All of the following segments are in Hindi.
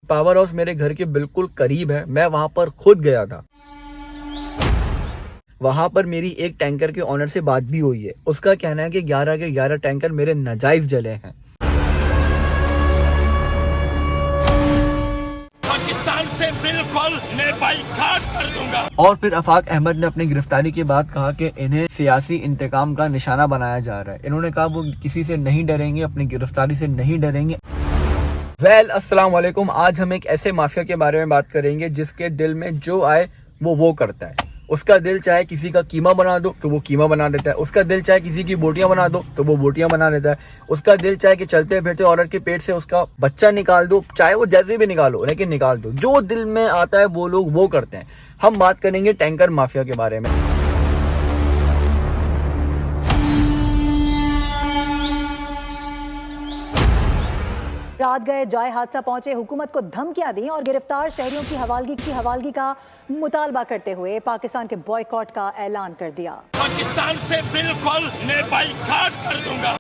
पावर हाउस मेरे घर के बिल्कुल करीब है, मैं वहां पर खुद गया था। वहां पर मेरी एक टैंकर के ऑनर से बात भी हुई है। उसका कहना है कि 11 के 11 टैंकर मेरे नाजायज जले हैं। पाकिस्तान से बिल्कुल मैं बाइकाट कर दूंगा। और फिर आफाक अहमद ने अपनी गिरफ्तारी के बाद कहा कि इन्हें सियासी इंतकाम का निशाना बनाया जा रहा है। इन्होंने कहा वो किसी से नहीं डरेंगे, अपनी गिरफ्तारी से नहीं डरेंगे। अस्सलाम वालेकुम। आज हम एक ऐसे माफिया के बारे में बात करेंगे जिसके दिल में जो आए वो करता है। उसका दिल चाहे किसी का कीमा बना दो तो वो कीमा बना देता है। उसका दिल चाहे किसी की बोटियां बना दो तो वो बोटियां बना देता है। उसका दिल चाहे कि चलते फिरते औरत के पेट से उसका बच्चा निकाल दो, चाहे वो जैसे भी निकालो लेकिन निकाल दो। जो दिल में आता है वो लोग वो करते हैं। हम बात करेंगे टैंकर माफिया के बारे में। रात गए जाए हादसा पहुंचे, हुकूमत को धमकियां दी और गिरफ्तार शहरियों की हवालगी का मुतालबा करते हुए पाकिस्तान के बॉयकॉट का ऐलान कर दिया। पाकिस्तान से बिल्कुल मैं बाइकाट कर दूंगा।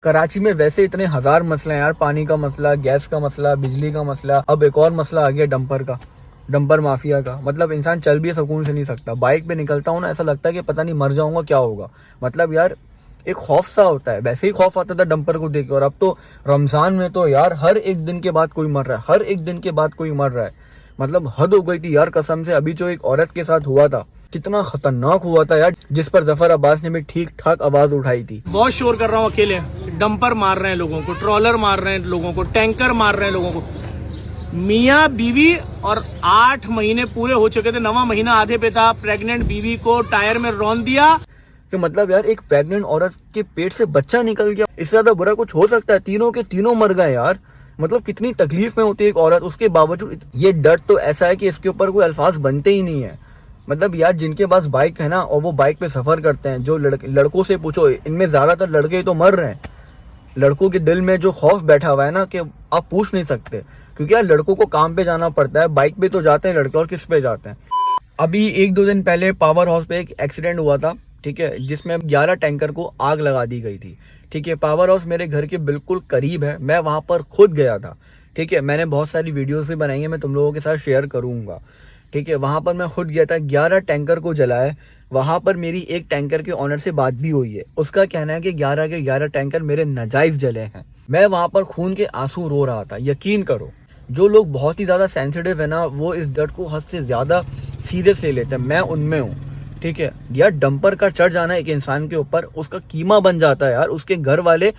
कराची में वैसे इतने हजार मसले हैं यार, पानी का मसला, गैस का मसला, बिजली का मसला, अब एक और मसला आ गया डंपर माफिया का। मतलब इंसान चल भी सुकून से नहीं सकता। बाइक पे निकलता हूँ ना, ऐसा लगता है कि पता नहीं मर जाऊंगा, क्या होगा। मतलब यार एक खौफ सा होता है। वैसे ही खौफ आता था डंपर को देख के, और अब तो रमजान में तो यार हर एक दिन के बाद कोई मर रहा है, हर एक दिन के बाद कोई मर रहा है। मतलब हद हो गई थी यार कसम से। अभी जो एक औरत के साथ हुआ था कितना खतरनाक हुआ था यार, जिस पर जफर अब्बास ने भी ठीक ठाक आवाज उठाई थी। बहुत शोर कर रहा हूँ अकेले, डंपर मार रहे हैं लोगों को, ट्रॉलर मार रहे हैं लोगों को, टैंकर मार रहे हैं लोगों को। मियाँ बीवी और 8 महीने पूरे हो चुके थे, 9वां महीना आधे पे था। प्रेग्नेंट बीवी को टायर में रौंद दिया। कि मतलब यार एक प्रेग्नेंट औरत के पेट से बच्चा निकल गया, इससे ज्यादा बुरा कुछ हो सकता है? तीनों के तीनों मर गए यार। मतलब कितनी तकलीफ में होती है एक औरत। उसके बावजूद ये दर्द तो ऐसा है कि इसके ऊपर कोई अल्फाज बनते ही नहीं है। मतलब यार जिनके पास बाइक है ना और वो बाइक पे सफर करते हैं, जो लड़कों से पूछो, इनमें ज्यादातर लड़के तो मर रहे हैं। लड़कों के दिल में जो खौफ बैठा हुआ है ना कि आप पूछ नहीं सकते। क्योंकि यार लड़कों को काम पे जाना पड़ता है, बाइक पे तो जाते हैं लड़के, और किस पे जाते हैं। अभी 1-2 दिन पहले पावर हाउस पे एक एक्सीडेंट हुआ था, ठीक है, जिसमें 11 टैंकर को आग लगा दी गई थी। ठीक है, पावर हाउस मेरे घर के बिल्कुल करीब है, मैं वहां पर खुद गया था। ठीक है, मैंने बहुत सारी वीडियोस भी बनाई है, मैं तुम लोगों के साथ शेयर करूंगा। ठीक है, वहां पर मैं खुद गया था, 11 टैंकर को जलाया। वहां पर मेरी एक टैंकर के ऑनर से बात भी हुई है। उसका कहना है कि 11 के 11 टैंकर मेरे नाजायज जले हैं। मैं वहां पर खून के आंसू रो रहा था। यकीन करो, जो लोग बहुत ही ज्यादा सेंसिटिव है ना, वो इस दर्द को हद से ज्यादा सीरियस ले लेते हैं। मैं उनमें हूँ। ठीक है यार, डंपर का चढ़ जाना एक इंसान के ऊपर, उसका कीमा बन जाता है यार। उसके घर वाले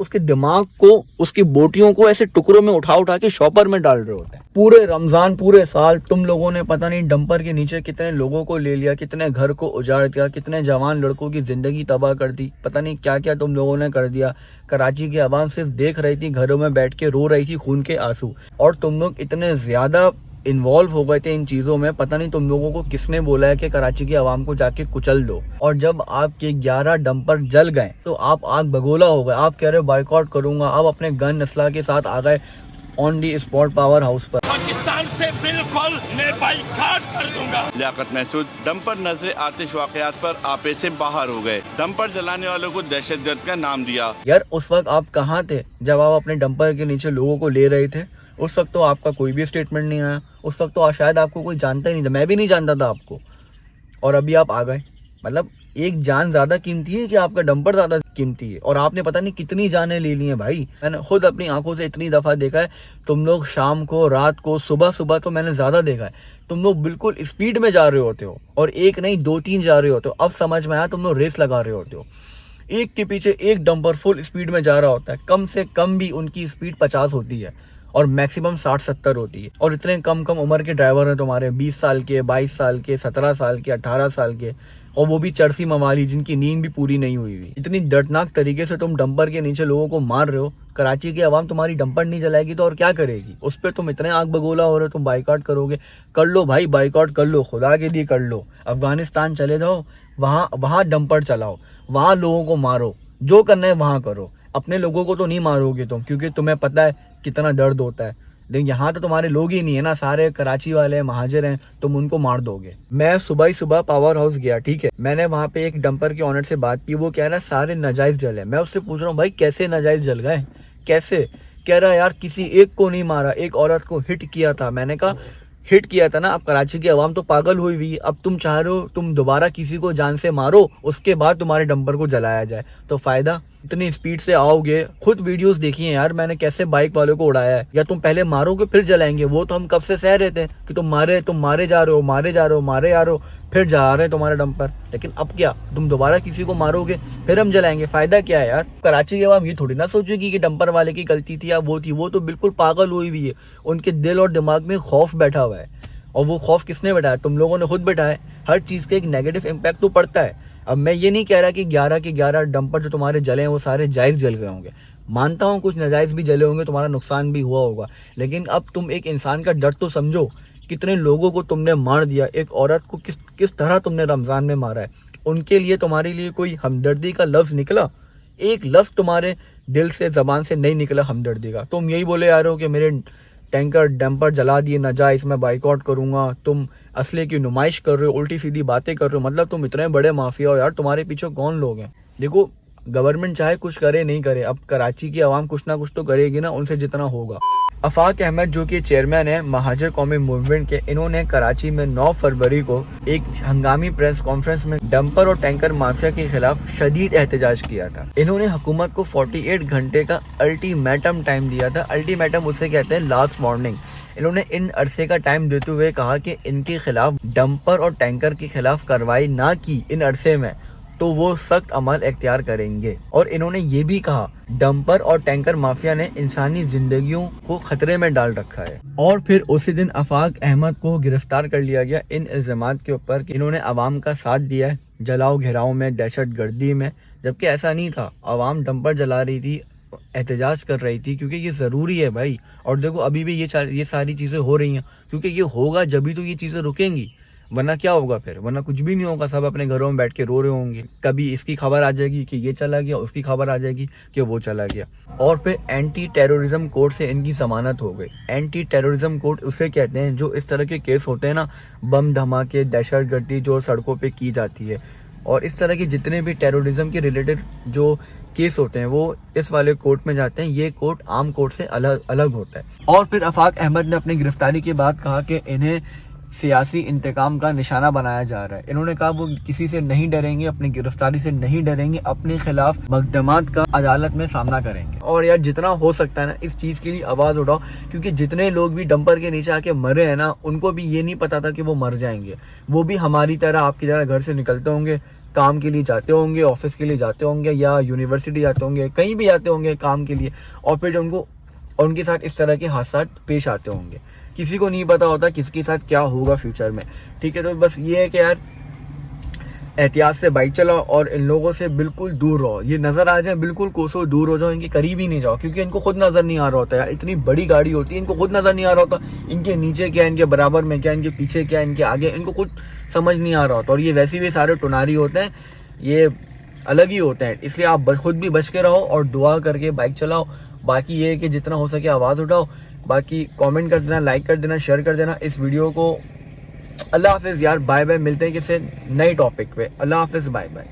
उसके दिमाग को, उसकी बोटियों को ऐसे टुकड़ों में उठा के शॉपर में डाल रहे होते हैं। पूरे रमजान, पूरे साल तुम लोगों ने पता नहीं डंपर के नीचे कितने लोगों को ले लिया, कितने घर को उजाड़ दिया, कितने जवान लड़कों की जिंदगी तबाह कर दी, पता नहीं क्या क्या तुम लोगों ने कर दिया। कराची की आवाम सिर्फ देख रही थी, घरों में बैठ के रो रही थी खून के आंसू। और तुम लोग इतने ज्यादा इन्वॉल्व हो गए थे इन चीजों में, पता नहीं तुम लोगों को किसने बोला है कि कराची की आवाम को जाके कुचल दो। और जब आपके 11 डंपर जल गए तो आप आग बगोला हो गए। आप कह रहे हो बाइकआउट करूंगा, आप अपने गन असला के साथ आ गए on the spot power house पर। पाकिस्तान से बिल्कुल मैं बाइकाट कर दूंगा। लियाकत महसूद डंपर नजर आतिश वाकयात पर आपे से बाहर हो गए। डंपर जलाने वालों को दहशतगर्द का नाम दिया। यार उस वक्त आप कहाँ थे जब आप अपने डंपर के नीचे लोगों को ले रहे थे? उस वक्त तो आपका कोई भी स्टेटमेंट नहीं आया। उस वक्त तो शायद आपको कोई जानता ही नहीं था, मैं भी नहीं जानता था आपको। और अभी आप आ गए। मतलब एक जान ज्यादा कीमती है कि आपका डंपर ज्यादा कीमती है? और आपने पता नहीं कितनी जानें ले ली हैं भाई। मैंने खुद अपनी आंखों से इतनी दफा देखा है। तुम लोग शाम को, रात को, सुबह तो मैंने ज्यादा देखा है। तुम लोग बिल्कुल स्पीड में जा रहे होते हो, और एक नहीं 2-3 जा रहे होते हो। अब समझ में आया, तुम लोग रेस लगा रहे होते हो। एक के पीछे एक डंपर फुल स्पीड में जा रहा होता है। कम से कम भी उनकी स्पीड 50 होती है और मैक्सिमम 60-70 होती है। और इतने कम उम्र के ड्राइवर हैं तुम्हारे, 20 साल के, 22 साल के, 17 साल के, 18 साल के, और वो भी चरसी मवाली जिनकी नींद भी पूरी नहीं हुई हुई। इतनी दर्दनाक तरीके से तुम डंपर के नीचे लोगों को मार रहे हो। कराची की आवाम तुम्हारी डंपर नहीं जलाएगी तो और क्या करेगी? उस पर तुम इतने आग बगोला हो रहे हो, तुम बाइकआउट करोगे। कर लो भाई, बाइकआउट कर लो, खुदा के लिए कर लो। अफगानिस्तान चले जाओ, वहां डंपर चलाओ, वहां लोगों को मारो, जो करना है वहां करो। अपने लोगों को तो नहीं मारोगे तुम, क्योंकि तुम्हें पता है कितना दर्द होता है। लेकिन यहाँ तो तुम्हारे लोग ही नहीं है ना, सारे कराची वाले महाजिर हैं, तुम उनको मार दोगे। मैं सुबह ही सुबह पावर हाउस गया, ठीक है, मैंने वहाँ पे एक डंपर के ऑनर से बात की, वो कह रहा है सारे नाजायज जले। मैं उससे पूछ रहा हूँ भाई कैसे नाजायज जल गए, कैसे? कह रहा है यार किसी एक को नहीं मारा, एक औरत को हिट किया था। मैंने कहा हिट किया था ना, अब कराची की आवाम तो पागल हुई हुई है, अब तुम चाह रहे हो तुम दोबारा किसी को जान से मारो, उसके बाद तुम्हारे डंपर को जलाया जाए, तो फायदा? इतनी स्पीड से आओगे, खुद वीडियोस देखिए यार मैंने कैसे बाइक वालों को उड़ाया है। या तुम पहले मारोगे फिर जलाएंगे, वो तो हम कब से सह रहे थे कि तुम मारे जा रहे हो, फिर जा रहे हैं तुम्हारा डंपर। लेकिन अब क्या, तुम दोबारा किसी को मारोगे फिर हम जलाएंगे, फायदा क्या है यार? कराची के आवाम ये थोड़ी ना सोचेगी कि डंपर वाले की गलती थी या वो थी, वो तो बिल्कुल पागल हुई हुई है, उनके दिल और दिमाग में खौफ बैठा हुआ है। और वो खौफ किसने बैठाया? तुम लोगों ने खुद बैठाया है। हर चीज़ का एक नेगेटिव इम्पैक्ट तो पड़ता है। अब मैं ये नहीं कह रहा कि 11 के 11 डंपर जो तुम्हारे जले हैं वो सारे जायज़ जल गए होंगे, मानता हूँ कुछ नाजायज़ भी जले होंगे, तुम्हारा नुकसान भी हुआ होगा, लेकिन अब तुम एक इंसान का डर तो समझो। कितने लोगों को तुमने मार दिया, एक औरत को किस तरह तुमने रमज़ान में मारा है, उनके लिए तुम्हारे लिए कोई हमदर्दी का लफ्ज़ निकला? एक लफ्ज़ तुम्हारे दिल से ज़बान से नहीं निकला हमदर्दी का। तुम यही बोले आ रहे हो कि मेरे टैंकर डंपर जला दिए नाजायज, मैं बाइकआउट करूंगा, तुम असले की नुमाइश कर रहे हो, उल्टी सीधी बातें कर रहे हो, मतलब तुम इतने बड़े माफिया हो यार, तुम्हारे पीछे कौन लोग हैं? देखो गवर्नमेंट चाहे कुछ करे नहीं करे, अब कराची की आवाम कुछ ना कुछ तो करेगी ना, उनसे जितना होगा। अफाक अहमद जो कि चेयरमैन है महाजर कौमी मूवमेंट के, इन्होंने कराची में 9 फरवरी को एक हंगामी प्रेस कॉन्फ्रेंस में डंपर और टैंकर माफिया के खिलाफ शदीद एहतजाज किया था। इन्होंने हुकूमत को 48 घंटे का अल्टीमेटम टाइम दिया था। अल्टीमेटम उसे कहते हैं लास्ट वार्निंग। इन्होंने इन अरसे का टाइम देते हुए कहा कि इनके खिलाफ डंपर और टैंकर के खिलाफ कार्रवाई ना की इन अरसे में तो वो सख्त अमल इख्तियार करेंगे। और इन्होंने ये भी कहा डंपर और टैंकर माफिया ने इंसानी जिंदगियों को खतरे में डाल रखा है। और फिर उसी दिन अफाक अहमद को गिरफ्तार कर लिया गया इन इल्जामात के ऊपर कि इन्होंने आवाम का साथ दिया है जलाओ घेराव में, दहशत गर्दी में, जबकि ऐसा नहीं था। आवाम डंपर जला रही थी, एहतजाज कर रही थी, क्योंकि ये ज़रूरी है भाई। और देखो अभी भी ये सारी चीज़ें हो रही हैं, क्योंकि ये होगा जब ही तो ये चीज़ें रुकेंगी, वरना क्या होगा फिर? वरना कुछ भी नहीं होगा, सब अपने घरों में बैठ के रो रहे होंगे। कभी इसकी खबर आ जाएगी कि ये चला गया, उसकी खबर आ जाएगी कि वो चला गया। और फिर एंटी टेररिज्म कोर्ट से इनकी जमानत हो गई। एंटी टेररिज्म कोर्ट उसे कहते हैं जो इस तरह के केस होते हैं ना, बम धमाके, दहशत गर्दी जो सड़कों पे की जाती है, और इस तरह के जितने भी टेररिज्म के रिलेटेड जो केस होते हैं वो इस वाले कोर्ट में जाते हैं। ये कोर्ट आम कोर्ट से अलग होता है। और फिर अफाक अहमद ने अपनी गिरफ्तारी के बाद कहा कि इन्हें सियासी इंतकाम का निशाना बनाया जा रहा है। इन्होंने कहा वो किसी से नहीं डरेंगे, अपनी गिरफ्तारी से नहीं डरेंगे, अपने खिलाफ मुकदमात का अदालत में सामना करेंगे। और यार जितना हो सकता है ना इस चीज के लिए आवाज उठाओ, क्योंकि जितने लोग भी डंपर के नीचे आके मरे हैं ना, उनको भी ये नहीं पता था कि वो मर जाएंगे। वो भी हमारी तरह आपकी तरह घर से निकलते होंगे, काम के लिए जाते होंगे, ऑफिस के लिए जाते होंगे, या यूनिवर्सिटी जाते होंगे, कहीं भी जाते होंगे काम के लिए, और फिर उनको और उनके साथ इस तरह के हादसा पेश आते होंगे। किसी को नहीं पता होता किसके साथ क्या होगा फ्यूचर में, ठीक है। तो बस ये है कि यार एहतियात से बाइक चलाओ और इन लोगों से बिल्कुल दूर रहो। ये नजर आ जाए बिल्कुल कोसों दूर हो जाओ, इनके करीब ही नहीं जाओ, क्योंकि इनको खुद नजर नहीं आ रहा होता यार। इतनी बड़ी गाड़ी होती है, इनको खुद नजर नहीं आ रहा होता इनके नीचे क्या, इनके बराबर में क्या, इनके पीछे क्या, इनके आगे, इनको खुद समझ नहीं आ रहा होता। और ये वैसे भी सारे टुनारी होते हैं, ये अलग ही होते हैं, इसलिए आप खुद भी बच के रहो और दुआ करके बाइक चलाओ। बाकी ये है कि जितना हो सके आवाज़ उठाओ। बाकी कमेंट कर देना, लाइक कर देना, शेयर कर देना इस वीडियो को। अल्लाह हाफिज़ यार, बाय बाय, मिलते हैं किसी नए टॉपिक पे। अल्लाह हाफिज़, बाय बाय।